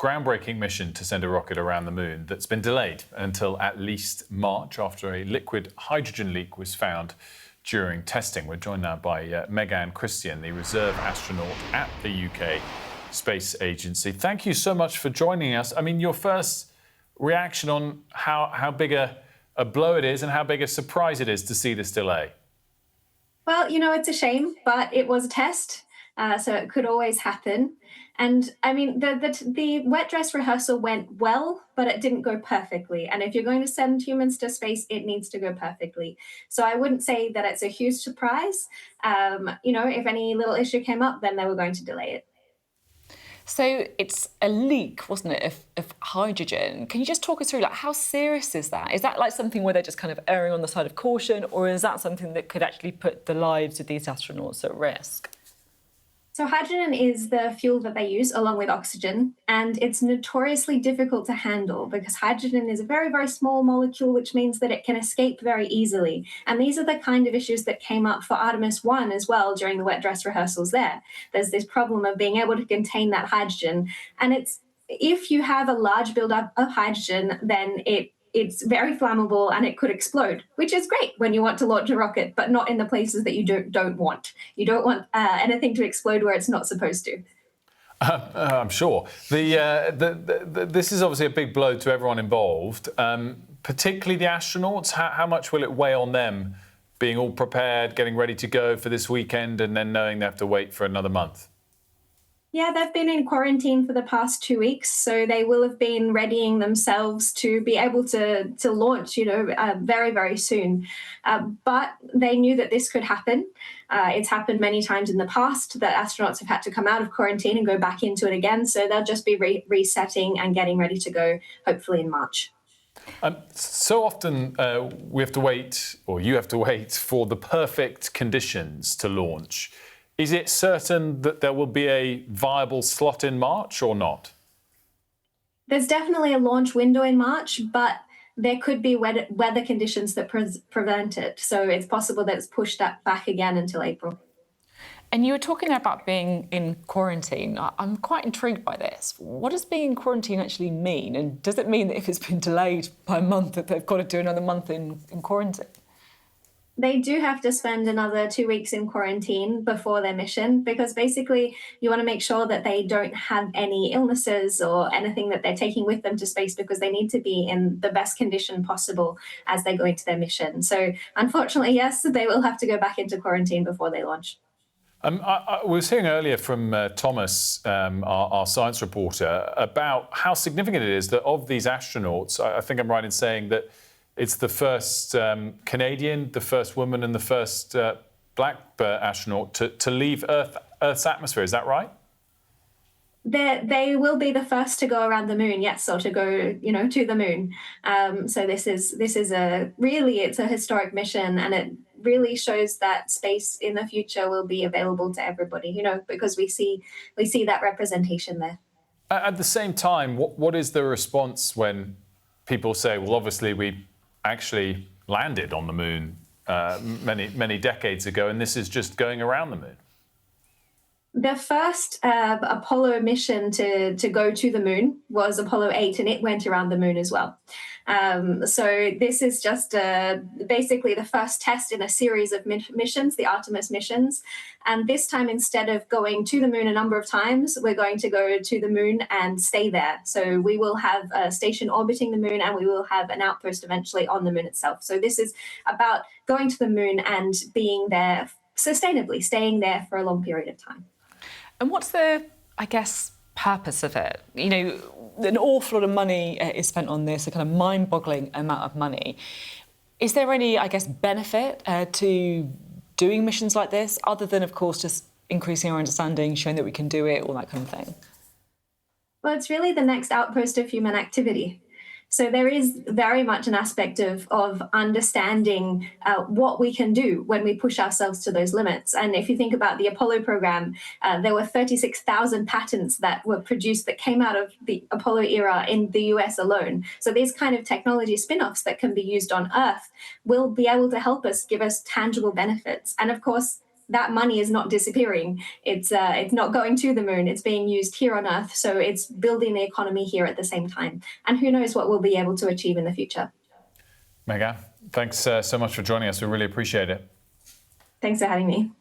groundbreaking mission to send a rocket around the moon that's been delayed until at least March after a liquid hydrogen leak was found during testing. We're joined now by Meganne, the reserve astronaut at the UK Space Agency. Thank you so much for joining us. I mean, your first reaction on how big a blow it is and how big a surprise it is to see this delay? Well, it's a shame, but it was a test, so it could always happen. And I mean, the wet dress rehearsal went well, but it didn't go perfectly. And if you're going to send humans to space, it needs to go perfectly. So I wouldn't say that it's a huge surprise. If any little issue came up, then they were going to delay it. So it's a leak, wasn't it, of hydrogen? Can you just talk us through, how serious is that? Is that something where they're just kind of erring on the side of caution, or is that something that could actually put the lives of these astronauts at risk? So hydrogen is the fuel that they use along with oxygen, and it's notoriously difficult to handle because hydrogen is a very, very small molecule, which means that it can escape very easily. And these are the kind of issues that came up for Artemis I as well during the wet dress rehearsals there. There's this problem of being able to contain that hydrogen. And if you have a large buildup of hydrogen, then it's very flammable and it could explode, which is great when you want to launch a rocket, but not in the places that you don't want. You don't want anything to explode where it's not supposed to. I'm sure. This is obviously a big blow to everyone involved, particularly the astronauts. How much will it weigh on them being all prepared, getting ready to go for this weekend, and then knowing they have to wait for another month? Yeah, they've been in quarantine for the past 2 weeks, so they will have been readying themselves to be able to launch, very, very soon. But they knew that this could happen. It's happened many times in the past that astronauts have had to come out of quarantine and go back into it again, so they'll just be resetting and getting ready to go, hopefully in March. So often we have to wait, or you have to wait, for the perfect conditions to launch. Is it certain that there will be a viable slot in March or not? There's definitely a launch window in March, but there could be weather conditions that prevent it. So it's possible that it's pushed back again until April. And you were talking about being in quarantine. I'm quite intrigued by this. What does being in quarantine actually mean? And does it mean that if it's been delayed by a month that they've got to do another month in quarantine? They do have to spend another 2 weeks in quarantine before their mission, because basically you want to make sure that they don't have any illnesses or anything that they're taking with them to space, because they need to be in the best condition possible as they go into their mission. So unfortunately, yes, they will have to go back into quarantine before they launch. I was hearing earlier from Thomas, our science reporter, about how significant it is that of these astronauts, I think I'm right in saying that it's the first Canadian, the first woman and the first black astronaut to leave Earth's atmosphere. Is that right? They will be the first to go around the moon, yes, or to go, to the moon. So this is it's a historic mission, and it really shows that space in the future will be available to everybody, because we see that representation there. At the same time, what is the response when people say, well, obviously we actually landed on the moon many decades ago, and this is just going around the moon? The first Apollo mission to go to the moon was Apollo 8, and it went around the moon as well. So this is just basically the first test in a series of missions, the Artemis missions. And this time, instead of going to the moon a number of times, we're going to go to the moon and stay there. So we will have a station orbiting the moon, and we will have an outpost eventually on the moon itself. So this is about going to the moon and being there sustainably, staying there for a long period of time. And what's the, purpose of it? An awful lot of money is spent on this, a kind of mind-boggling amount of money. Is there any, benefit to doing missions like this, other than, of course, just increasing our understanding, showing that we can do it, all that kind of thing? Well, it's really the next outpost of human activity. So there is very much an aspect of understanding what we can do when we push ourselves to those limits. And if you think about the Apollo program, there were 36,000 patents that were produced that came out of the Apollo era in the US alone. So these kind of technology spin-offs that can be used on Earth will be able to help us, give us tangible benefits. And of course, that money is not disappearing. It's not going to the moon. It's being used here on Earth. So it's building the economy here at the same time. And who knows what we'll be able to achieve in the future. Meganne, thanks so much for joining us. We really appreciate it. Thanks for having me.